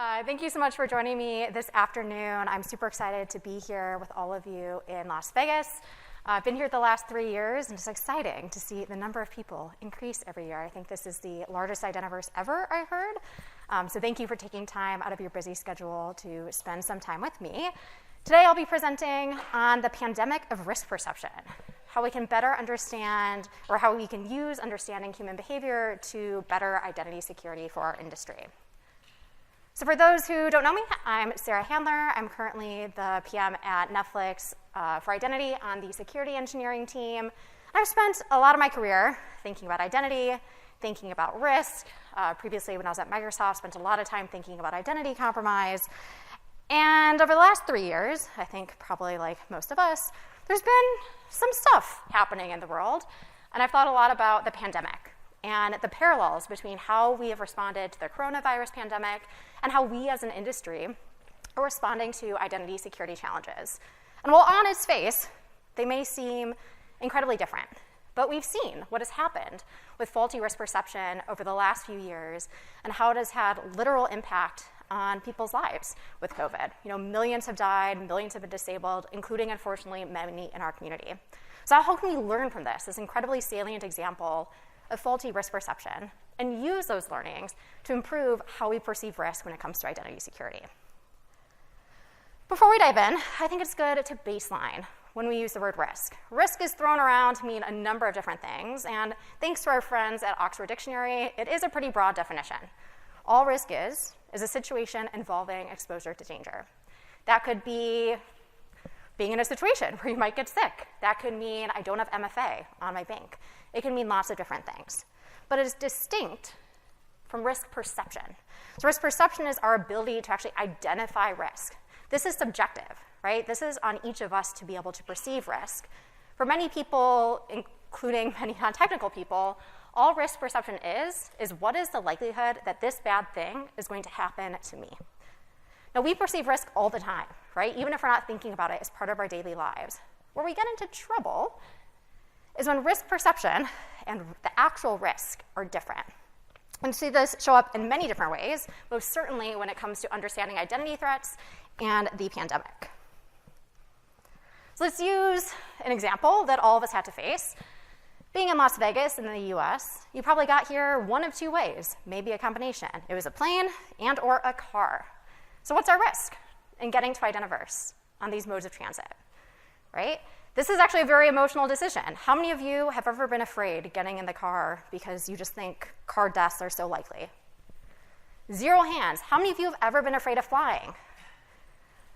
Thank you so much for joining me this afternoon. I'm super excited to be here with all of you in Las Vegas. I've been here the last 3 years, and it's exciting to see the number of people increase every year. I think this is the largest Identiverse ever, I heard. So thank you for taking time out of your busy schedule to spend some time with me. Today I'll be presenting on the pandemic of risk perception, how we can better understand, or how we can use understanding human behavior to better identity security for our industry. So for those who don't know me, I'm Sarah Handler. I'm currently the PM at Netflix for identity on the security engineering team. I've spent a lot of my career thinking about identity, thinking about risk. Previously, when I was at Microsoft, spent a lot of time thinking about identity compromise. And over the last 3 years, I think probably like most of us, there's been some stuff happening in the world. And I've thought a lot about the pandemic and the parallels between how we have responded to the coronavirus pandemic and how we as an industry are responding to identity security challenges. And while on its face, they may seem incredibly different, but we've seen what has happened with faulty risk perception over the last few years and how it has had literal impact on people's lives with COVID. Millions have died, millions have been disabled, including, unfortunately, many in our community. So how can we learn from this incredibly salient example of faulty risk perception and use those learnings to improve how we perceive risk when it comes to identity security? Before we dive in, I think it's good to baseline when we use the word risk. Risk is thrown around to mean a number of different things, and thanks to our friends at Oxford Dictionary, it is a pretty broad definition. All risk is a situation involving exposure to danger. That could be being in a situation where you might get sick. That could mean I don't have MFA on my bank. It can mean lots of different things. But it is distinct from risk perception. So risk perception is our ability to actually identify risk. This is subjective, right? This is on each of us to be able to perceive risk. For many people, including many non-technical people, all risk perception is what is the likelihood that this bad thing is going to happen to me? Now, we perceive risk all the time, right? Even if we're not thinking about it as part of our daily lives. Where we get into trouble is when risk perception and the actual risk are different. And see this show up in many different ways, most certainly when it comes to understanding identity threats and the pandemic. So let's use an example that all of us had to face. Being in Las Vegas in the US, you probably got here one of two ways, maybe a combination. It was a plane and or a car. So what's our risk in getting to Identiverse on these modes of transit, right? This is actually a very emotional decision. How many of you have ever been afraid getting in the car because you just think car deaths are so likely? 0 hands. How many of you have ever been afraid of flying?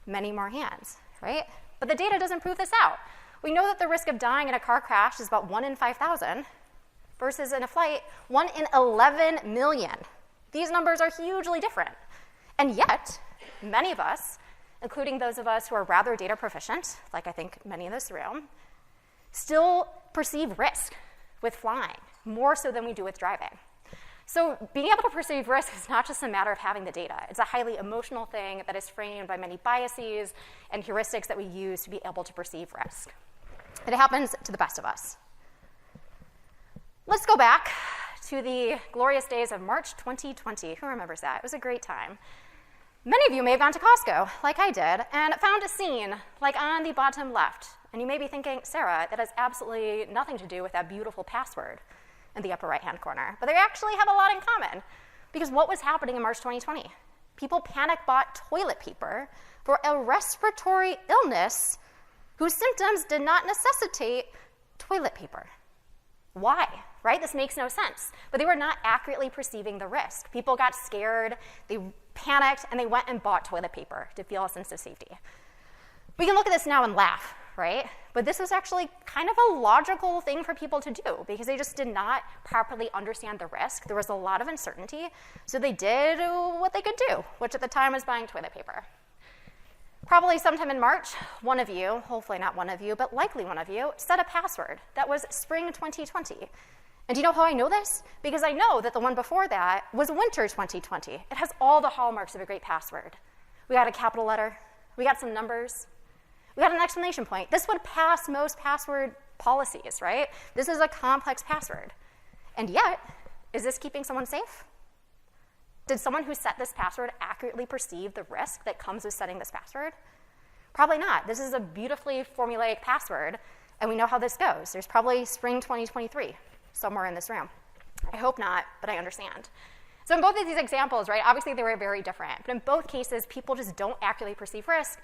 Many more hands, right? But the data doesn't prove this out. We know that the risk of dying in a car crash is about 1 in 5,000 versus in a flight, 1 in 11 million. These numbers are hugely different. And yet, many of us, including those of us who are rather data proficient, like I think many in this room, still perceive risk with flying, more so than we do with driving. So being able to perceive risk is not just a matter of having the data. It's a highly emotional thing that is framed by many biases and heuristics that we use to be able to perceive risk. It happens to the best of us. Let's go back to the glorious days of March 2020. Who remembers that? It was a great time. Many of you may have gone to Costco, like I did, and found a scene like on the bottom left. And you may be thinking, Sarah, that has absolutely nothing to do with that beautiful password in the upper right-hand corner. But they actually have a lot in common. Because what was happening in March 2020? People panic bought toilet paper for a respiratory illness whose symptoms did not necessitate toilet paper. Why? Right? This makes no sense. But they were not accurately perceiving the risk. People got scared, they panicked, and they went and bought toilet paper to feel a sense of safety. We can look at this now and laugh, right? But this was actually kind of a logical thing for people to do because they just did not properly understand the risk. There was a lot of uncertainty, so they did what they could do, which at the time was buying toilet paper. Probably sometime in March, one of you, hopefully not one of you, but likely one of you, set a password that was spring 2020. And do you know how I know this? Because I know that the one before that was winter 2020. It has all the hallmarks of a great password. We got a capital letter. We got some numbers. We got an exclamation point. This would pass most password policies, right? This is a complex password. And yet, is this keeping someone safe? Did someone who set this password accurately perceive the risk that comes with setting this password? Probably not. This is a beautifully formulaic password, and we know how this goes. There's probably spring 2023 somewhere in this room. I hope not, but I understand. So in both of these examples, right, obviously they were very different, but in both cases, people just don't accurately perceive risk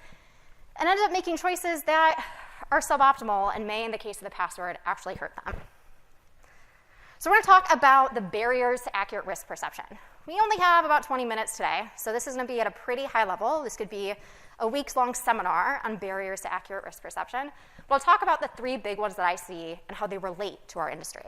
and ended up making choices that are suboptimal and may, in the case of the password, actually hurt them. So we're going to talk about the barriers to accurate risk perception. We only have about 20 minutes today, so this is going to be at a pretty high level. This could be a weeks-long seminar on barriers to accurate risk perception. But I'll talk about the 3 big ones that I see and how they relate to our industry.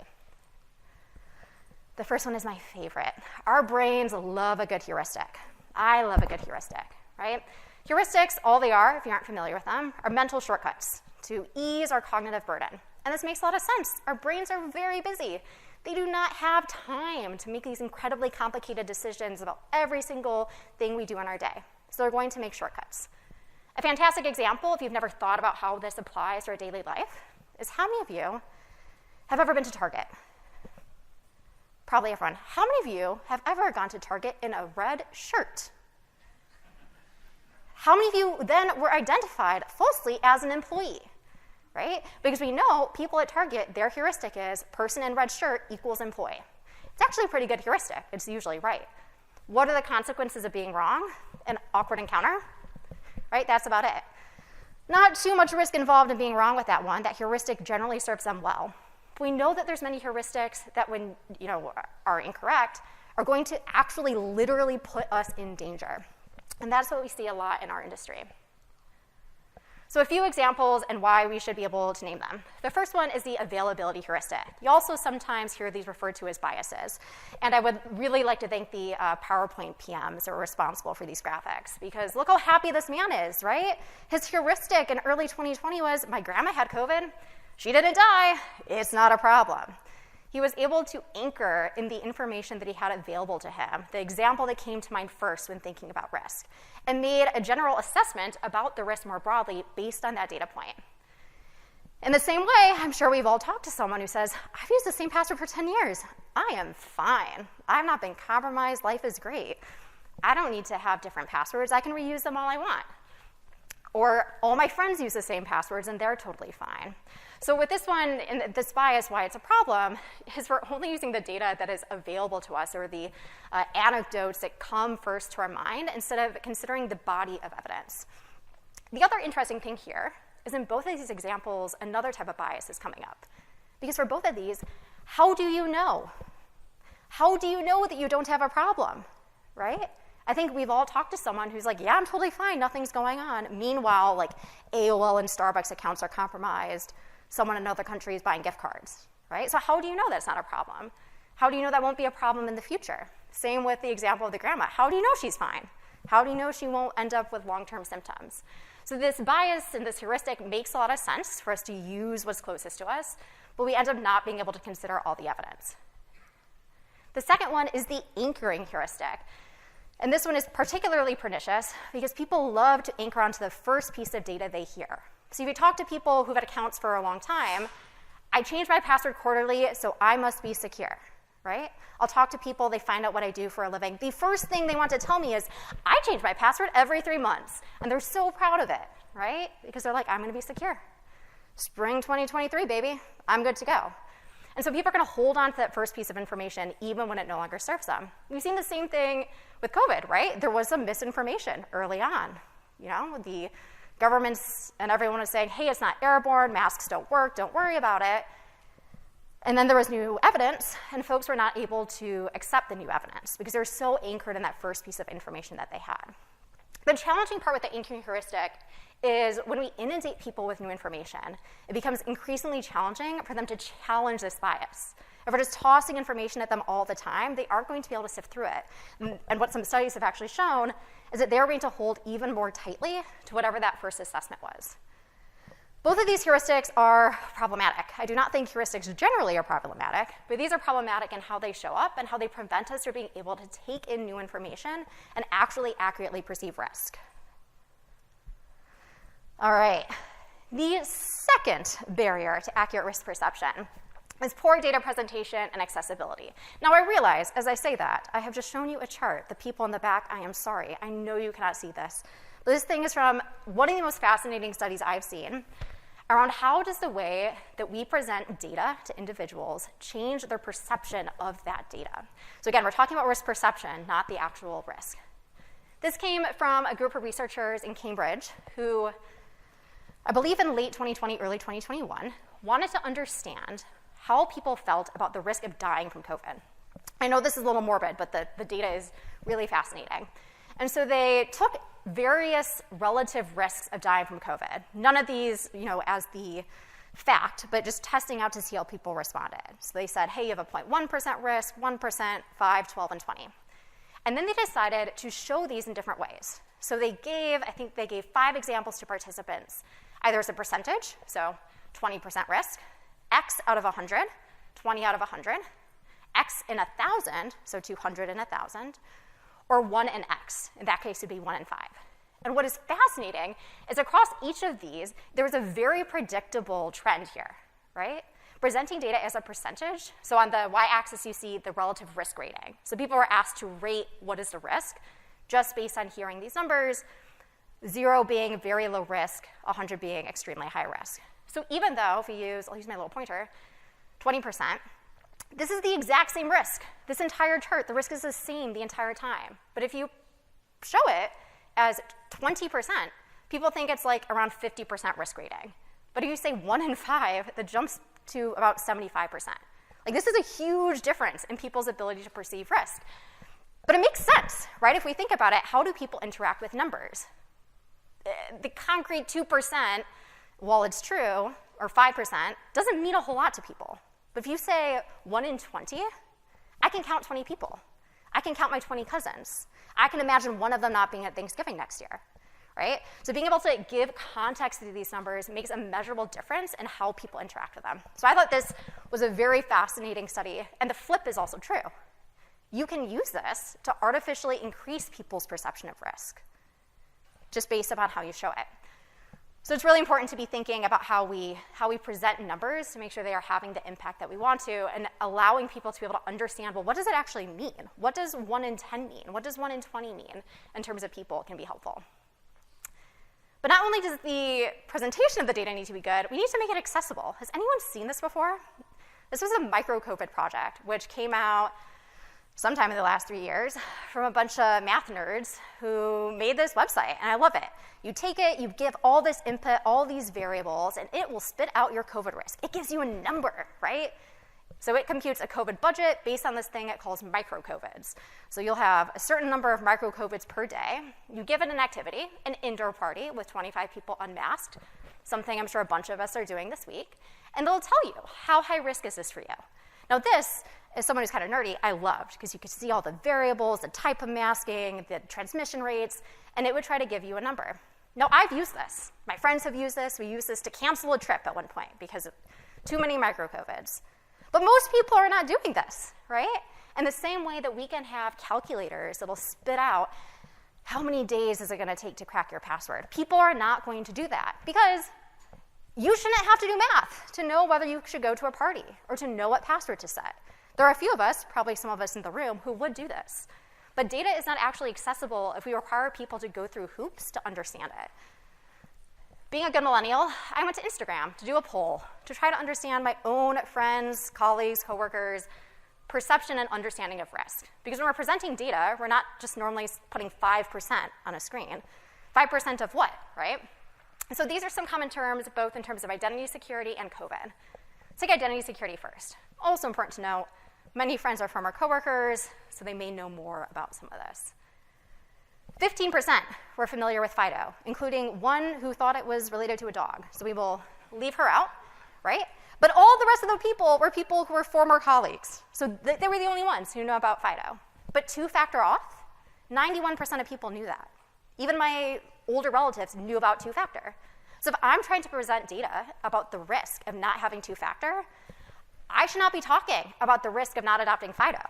The first one is my favorite. Our brains love a good heuristic. I love a good heuristic, right? Heuristics, all they are, if you aren't familiar with them, are mental shortcuts to ease our cognitive burden. And this makes a lot of sense. Our brains are very busy. They do not have time to make these incredibly complicated decisions about every single thing we do in our day. So they're going to make shortcuts. A fantastic example, if you've never thought about how this applies to our daily life, is how many of you have ever been to Target? Probably everyone. How many of you have ever gone to Target in a red shirt? How many of you then were identified falsely as an employee, right? Because we know people at Target, their heuristic is person in red shirt equals employee. It's actually a pretty good heuristic. It's usually right. What are the consequences of being wrong? An awkward encounter, right? That's about it. Not too much risk involved in being wrong with that one. That heuristic generally serves them well. We know that there's many heuristics that, when are incorrect, are going to actually literally put us in danger. And that's what we see a lot in our industry. So a few examples and why we should be able to name them. The first one is the availability heuristic. You also sometimes hear these referred to as biases. And I would really like to thank the PowerPoint PMs that were responsible for these graphics, because look how happy this man is, right? His heuristic in early 2020 was, my grandma had COVID. She didn't die. It's not a problem. He was able to anchor in the information that he had available to him, the example that came to mind first when thinking about risk, and made a general assessment about the risk more broadly based on that data point. In the same way, I'm sure we've all talked to someone who says, I've used the same password for 10 years. I am fine. I've not been compromised. Life is great. I don't need to have different passwords. I can reuse them all I want. Or all my friends use the same passwords and they're totally fine. So with this one, and this bias, why it's a problem, is we're only using the data that is available to us, or the anecdotes that come first to our mind, instead of considering the body of evidence. The other interesting thing here is in both of these examples, another type of bias is coming up. Because for both of these, how do you know? How do you know that you don't have a problem, right? I think we've all talked to someone who's like, yeah, I'm totally fine, nothing's going on. Meanwhile, like AOL and Starbucks accounts are compromised. Someone in another country is buying gift cards, right? So how do you know that's not a problem? How do you know that won't be a problem in the future? Same with the example of the grandma. How do you know she's fine? How do you know she won't end up with long-term symptoms? So this bias and this heuristic makes a lot of sense for us to use what's closest to us, but we end up not being able to consider all the evidence. The second one is the anchoring heuristic. And this one is particularly pernicious because people love to anchor onto the first piece of data they hear. So if you talk to people who've had accounts for a long time, I change my password quarterly, so I must be secure, right? I'll talk to people, they find out what I do for a living. The first thing they want to tell me is, I change my password every 3 months. And they're so proud of it, right? Because they're like, I'm going to be secure. Spring 2023, baby. I'm good to go. And so people are going to hold on to that first piece of information even when it no longer serves them. We've seen the same thing with COVID, right? There was some misinformation early on. The governments and everyone was saying, hey, it's not airborne, masks don't work, don't worry about it. And then there was new evidence, and folks were not able to accept the new evidence because they're so anchored in that first piece of information that they had. The challenging part with the anchoring heuristic is when we inundate people with new information, it becomes increasingly challenging for them to challenge this bias. If we're just tossing information at them all the time, they aren't going to be able to sift through it. And what some studies have actually shown is that they're going to hold even more tightly to whatever that first assessment was. Both of these heuristics are problematic. I do not think heuristics generally are problematic, but these are problematic in how they show up and how they prevent us from being able to take in new information and actually accurately perceive risk. All right, the second barrier to accurate risk perception is poor data presentation and accessibility. Now, I realize, as I say that, I have just shown you a chart. The people in the back, I am sorry. I know you cannot see this. But this thing is from one of the most fascinating studies I've seen around how does the way that we present data to individuals change their perception of that data. So again, we're talking about risk perception, not the actual risk. This came from a group of researchers in Cambridge who, I believe in late 2020, early 2021, wanted to understand how people felt about the risk of dying from COVID. I know this is a little morbid, but the data is really fascinating. And so they took various relative risks of dying from COVID. None of these, as the fact, but just testing out to see how people responded. So they said, hey, you have a 0.1% risk, 1%, 5, 12, and 20. And then they decided to show these in different ways. So I think they gave 5 examples to participants, either as a percentage, so 20% risk, X out of 100, 20 out of 100, X in 1,000, so 200 in 1,000, or 1 in X. In that case, it would be 1 in 5. And what is fascinating is across each of these, there was a very predictable trend here, right? Presenting data as a percentage. So on the y-axis, you see the relative risk rating. So people were asked to rate what is the risk, just based on hearing these numbers, 0 being very low risk, 100 being extremely high risk. So even though, I'll use my little pointer, 20%, this is the exact same risk. This entire chart, the risk is the same the entire time. But if you show it as 20%, people think it's like around 50% risk rating. But if you say 1 in 5, that jumps to about 75%. Like, this is a huge difference in people's ability to perceive risk. But it makes sense, right? If we think about it, how do people interact with numbers? The concrete 2%, while it's true, or 5%, doesn't mean a whole lot to people. But if you say 1 in 20, I can count 20 people. I can count my 20 cousins. I can imagine one of them not being at Thanksgiving next year, right? So being able to give context to these numbers makes a measurable difference in how people interact with them. So I thought this was a very fascinating study, and the flip is also true. You can use this to artificially increase people's perception of risk, just based upon how you show it. So it's really important to be thinking about how we present numbers to make sure they are having the impact that we want to, and allowing people to be able to understand, well, what does it actually mean? What does 1 in 10 mean? What does 1 in 20 mean in terms of people can be helpful? But not only does the presentation of the data need to be good, we need to make it accessible. Has anyone seen this before? This was a micro-COVID project, which came out sometime in the last 3 years from a bunch of math nerds who made this website, and I love it. You take it, you give all this input, all these variables, and it will spit out your COVID risk. It gives you a number, right? So it computes a COVID budget based on this thing it calls micro-COVIDs. So you'll have a certain number of micro-COVIDs per day. You give it an activity, an indoor party with 25 people unmasked, something I'm sure a bunch of us are doing this week, and they'll tell you, how high risk is this for you? Now this, as someone who's kind of nerdy, I loved, because you could see all the variables, the type of masking, the transmission rates, and it would try to give you a number. Now, I've used this. My friends have used this. We used this to cancel a trip at one point because of too many micro-COVIDs. But most people are not doing this, right? In the same way that we can have calculators that'll spit out how many days is it going to take to crack your password. People are not going to do that because you shouldn't have to do math to know whether you should go to a party or to know what password to set. There are a few of us, probably some of us in the room, who would do this. But data is not actually accessible if we require people to go through hoops to understand it. Being a good millennial, I went to Instagram to do a poll to try to understand my own friends, colleagues, coworkers' perception and understanding of risk. Because when we're presenting data, we're not just normally putting 5% on a screen. 5% of what, right? And so these are some common terms, both in terms of identity security and COVID. Let's take identity security first. Also important to note, many friends are former coworkers, so they may know more about some of this. 15% were familiar with FIDO, including one who thought it was related to a dog. So we will leave her out, right? But all the rest of the people who were former colleagues. So they were the only ones who know about FIDO. But two-factor auth, 91% of people knew that. Even my older relatives knew about two-factor. So if I'm trying to present data about the risk of not having two-factor, I should not be talking about the risk of not adopting FIDO.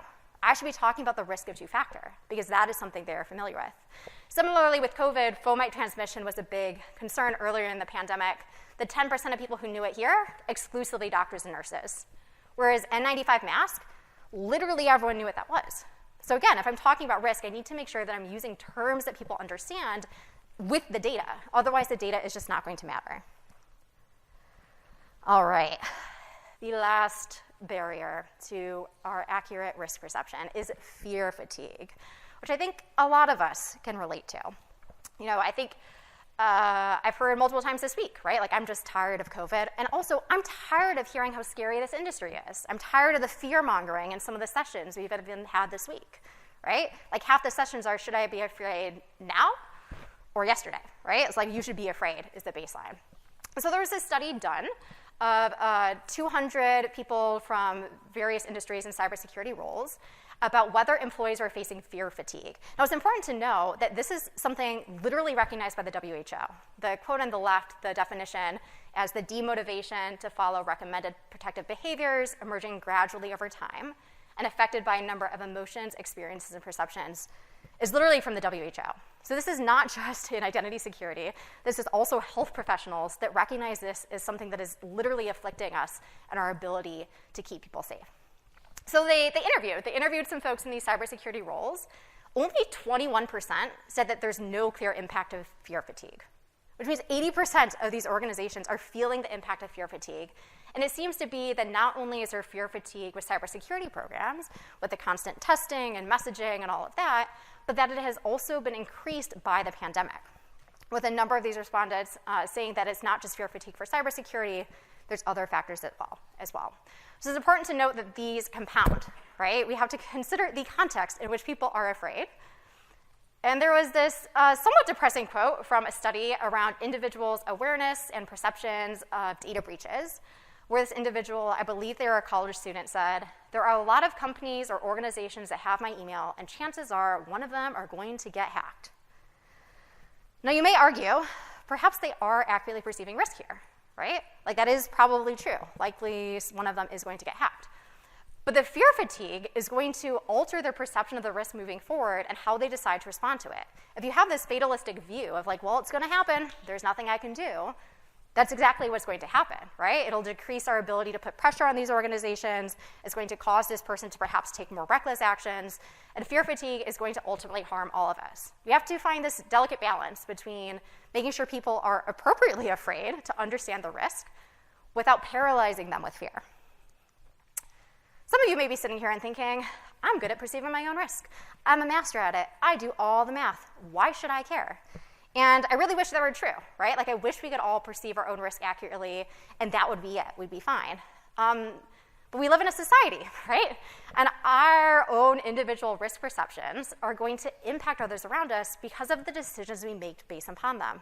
I should be talking about the risk of two-factor because that is something they're familiar with. Similarly with COVID, fomite transmission was a big concern earlier in the pandemic. The 10% of people who knew it here, exclusively doctors and nurses. Whereas N95 mask, literally everyone knew what that was. So again, if I'm talking about risk, I need to make sure that I'm using terms that people understand with the data. Otherwise, the data is just not going to matter. All right. The last barrier to our accurate risk perception is fear fatigue, which I think a lot of us can relate to. You know, I think I've heard multiple times this week, right? Like, I'm just tired of COVID. And also, I'm tired of hearing how scary this industry is. I'm tired of the fear-mongering in some of the sessions we've even had this week, right? Like, half the sessions are, should I be afraid now or yesterday, right? It's like, you should be afraid is the baseline. So there was this study done of 200 people from various industries and cybersecurity roles about whether employees are facing fear fatigue. Now, it's important to know that this is something literally recognized by the WHO. The quote on the left, the definition as the demotivation to follow recommended protective behaviors emerging gradually over time and affected by a number of emotions, experiences, and perceptions, is literally from the WHO. So this is not just in identity security. This is also health professionals that recognize this as something that is literally afflicting us and our ability to keep people safe. So they interviewed some folks in these cybersecurity roles. Only 21% said that there's no clear impact of fear fatigue, which means 80% of these organizations are feeling the impact of fear fatigue. And it seems to be that not only is there fear fatigue with cybersecurity programs, with the constant testing and messaging and all of that, but that it has also been increased by the pandemic, with a number of these respondents saying that it's not just fear fatigue for cybersecurity, there's other factors as well. So it's important to note that these compound, right? We have to consider the context in which people are afraid. And there was this somewhat depressing quote from a study around individuals' awareness and perceptions of data breaches, where this individual, I believe they were a college student, said, "There are a lot of companies or organizations that have my email, and chances are one of them are going to get hacked." Now, you may argue, perhaps they are accurately perceiving risk here, right? Like, that is probably true. Likely one of them is going to get hacked. But the fear fatigue is going to alter their perception of the risk moving forward and how they decide to respond to it. If you have this fatalistic view of like, well, it's going to happen, there's nothing I can do, that's exactly what's going to happen, right? It'll decrease our ability to put pressure on these organizations. It's going to cause this person to perhaps take more reckless actions. And fear fatigue is going to ultimately harm all of us. We have to find this delicate balance between making sure people are appropriately afraid to understand the risk without paralyzing them with fear. Some of you may be sitting here and thinking, I'm good at perceiving my own risk. I'm a master at it. I do all the math. Why should I care? And I really wish that were true, right? Like, I wish we could all perceive our own risk accurately, and that would be it. We'd be fine. But we live in a society, right? And our own individual risk perceptions are going to impact others around us because of the decisions we make based upon them.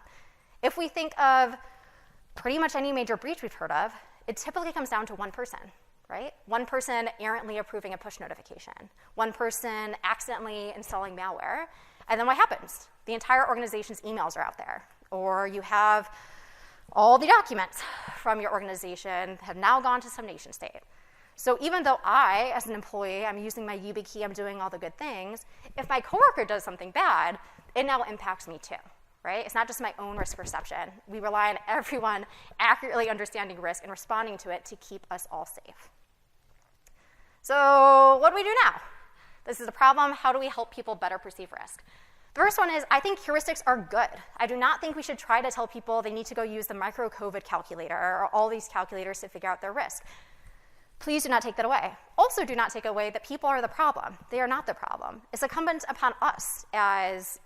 If we think of pretty much any major breach we've heard of, it typically comes down to one person, right? One person errantly approving a push notification, one person accidentally installing malware, and then what happens? The entire organization's emails are out there, or you have all the documents from your organization have now gone to some nation state. So even though I, as an employee, I'm using my YubiKey, I'm doing all the good things, if my coworker does something bad, it now impacts me too, right? It's not just my own risk perception. We rely on everyone accurately understanding risk and responding to it to keep us all safe. So what do we do now? This is a problem. How do we help people better perceive risk? The first one is, I think heuristics are good. I do not think we should try to tell people they need to go use the micro-COVID calculator or all these calculators to figure out their risk. Please do not take that away. Also, do not take away that people are the problem. They are not the problem. It's incumbent upon us as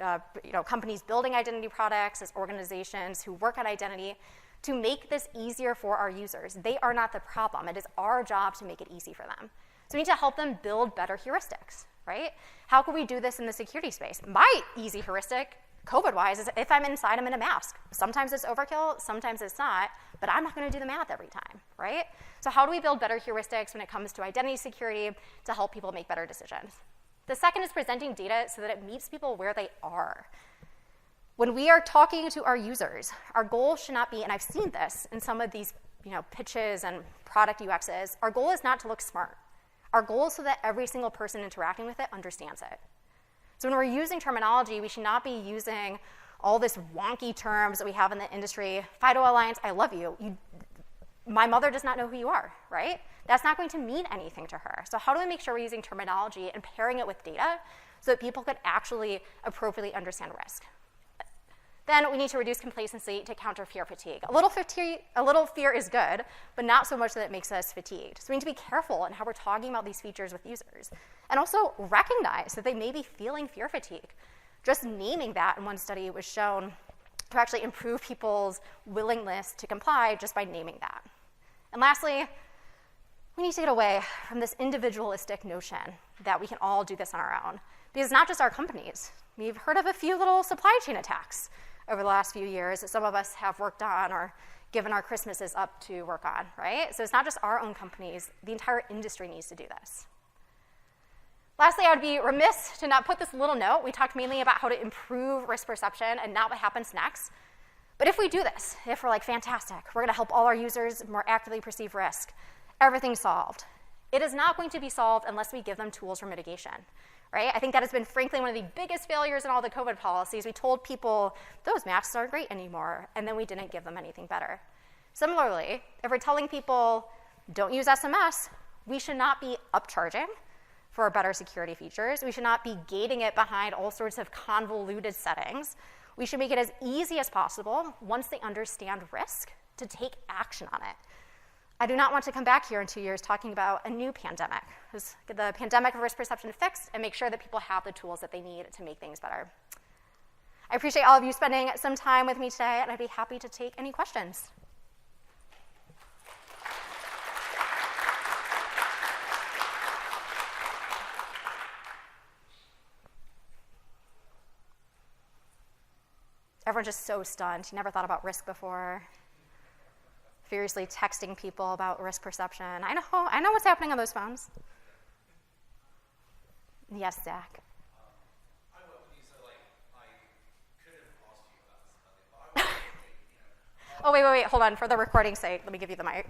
companies building identity products, as organizations who work on identity, to make this easier for our users. They are not the problem. It is our job to make it easy for them. So we need to help them build better heuristics, right? How can we do this in the security space? My easy heuristic, COVID-wise, is if I'm inside, I'm in a mask. Sometimes it's overkill, sometimes it's not, but I'm not going to do the math every time, right? So how do we build better heuristics when it comes to identity security to help people make better decisions? The second is presenting data so that it meets people where they are. When we are talking to our users, our goal should not be, and I've seen this in some of these pitches and product UXs, our goal is not to look smart. Our goal is so that every single person interacting with it understands it. So when we're using terminology, we should not be using all this wonky terms that we have in the industry. FIDO Alliance, I love you. my mother does not know who you are, right? That's not going to mean anything to her. So how do we make sure we're using terminology and pairing it with data so that people could actually appropriately understand risk? Then we need to reduce complacency to counter fear fatigue. A little fear is good, but not so much that it makes us fatigued. So we need to be careful in how we're talking about these features with users. And also recognize that they may be feeling fear fatigue. Just naming that in one study was shown to actually improve people's willingness to comply just by naming that. And lastly, we need to get away from this individualistic notion that we can all do this on our own. Because it's not just our companies. We've heard of a few little supply chain attacks over the last few years that some of us have worked on or given our Christmases up to work on, right? So it's not just our own companies. The entire industry needs to do this. Lastly, I would be remiss to not put this little note. We talked mainly about how to improve risk perception and not what happens next. But if we do this, if we're like, fantastic, we're going to help all our users more accurately perceive risk, everything's solved. It is not going to be solved unless we give them tools for mitigation, right? I think that has been, frankly, one of the biggest failures in all the COVID policies. We told people, those masks aren't great anymore, and then we didn't give them anything better. Similarly, if we're telling people, don't use SMS, we should not be upcharging for better security features. We should not be gating it behind all sorts of convoluted settings. We should make it as easy as possible, once they understand risk, to take action on it. I do not want to come back here in 2 years talking about a new pandemic. Just get the pandemic of risk perception fixed and make sure that people have the tools that they need to make things better. I appreciate all of you spending some time with me today, and I'd be happy to take any questions. Everyone's just so stunned. You never thought about risk before. Furiously texting people about risk perception. I know what's happening on those phones. Yes, Zach. I went with you, so I could have asked you about this, but I wanted to Oh, wait. Hold on. For the recording's sake, let me give you the mic.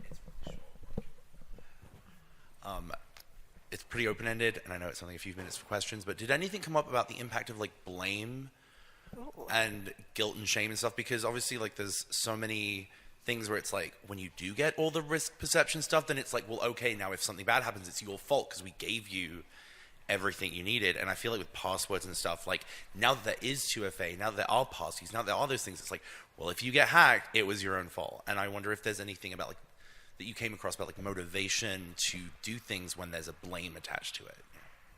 It's really short. It's pretty open-ended, and I know it's only a few minutes for questions, but did anything come up about the impact of blame and guilt and shame and stuff? Because obviously there's so many things where it's when you do get all the risk perception stuff, then it's well, okay, now if something bad happens, it's your fault because we gave you everything you needed. And I feel with passwords and stuff, now that there is 2FA, now that there are passkeys, now that there are those things, it's well, if you get hacked, it was your own fault. And I wonder if there's anything about that you came across about motivation to do things when there's a blame attached to it.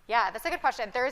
Yeah, that's a good question. There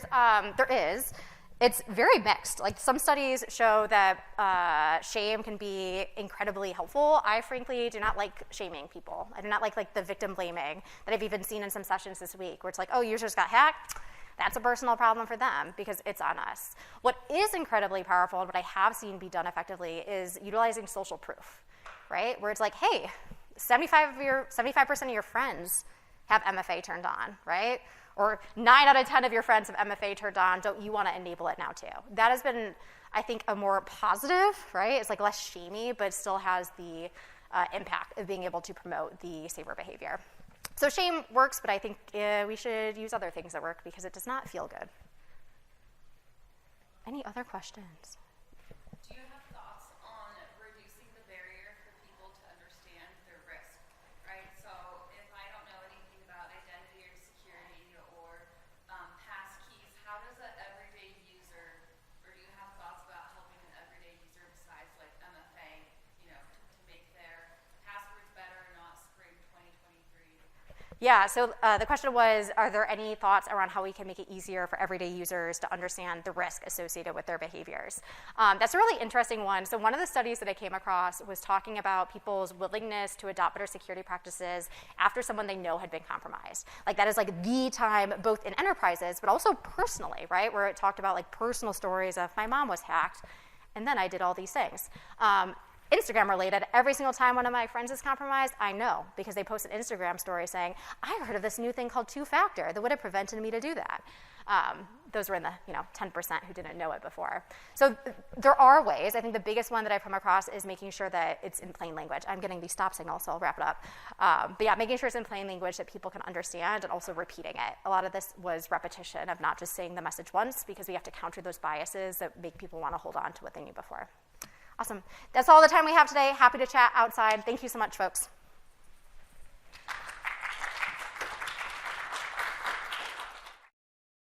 is. It's very mixed. Some studies show that shame can be incredibly helpful. I frankly do not like shaming people. I do not like the victim blaming that I've even seen in some sessions this week, where it's oh, users got hacked. That's a personal problem for them because it's on us. What is incredibly powerful and what I have seen be done effectively is utilizing social proof, right? Where it's hey, 75% of your friends have MFA turned on, right? Or 9 out of 10 of your friends have MFA turned on. Don't you want to enable it now too? That has been, I think, a more positive, right? It's less shamey, but still has the impact of being able to promote the safer behavior. So shame works, but I think we should use other things that work because it does not feel good. Any other questions? Do you have thoughts on reducing the barrier for people to understand their risk, right? So if I don't know anything about identity or security or pass keys, how does an everyday user, or do you have thoughts about helping an everyday user besides MFA, to make their passwords better and not spring 2023? Yeah, so the question was, are there any thoughts around how we can make it easier for everyday users to understand the risk associated with their behaviors? That's a really interesting one. So one of the studies that I came across was talking about people's willingness to adopt better security practices after someone they know had been compromised. That is the time both in enterprises, but also personally, right? Where it talked about personal stories of my mom was hacked, and then I did all these things. Instagram related, every single time one of my friends is compromised, I know because they post an Instagram story saying, I heard of this new thing called two-factor that would have prevented me to do that. Those were in the 10% who didn't know it before. So there are ways. I think the biggest one that I've come across is making sure that it's in plain language. I'm getting the stop signal, so I'll wrap it up. But yeah, making sure it's in plain language that people can understand and also repeating it. A lot of this was repetition of not just saying the message once because we have to counter those biases that make people want to hold on to what they knew before. Awesome. That's all the time we have today. Happy to chat outside. Thank you so much, folks.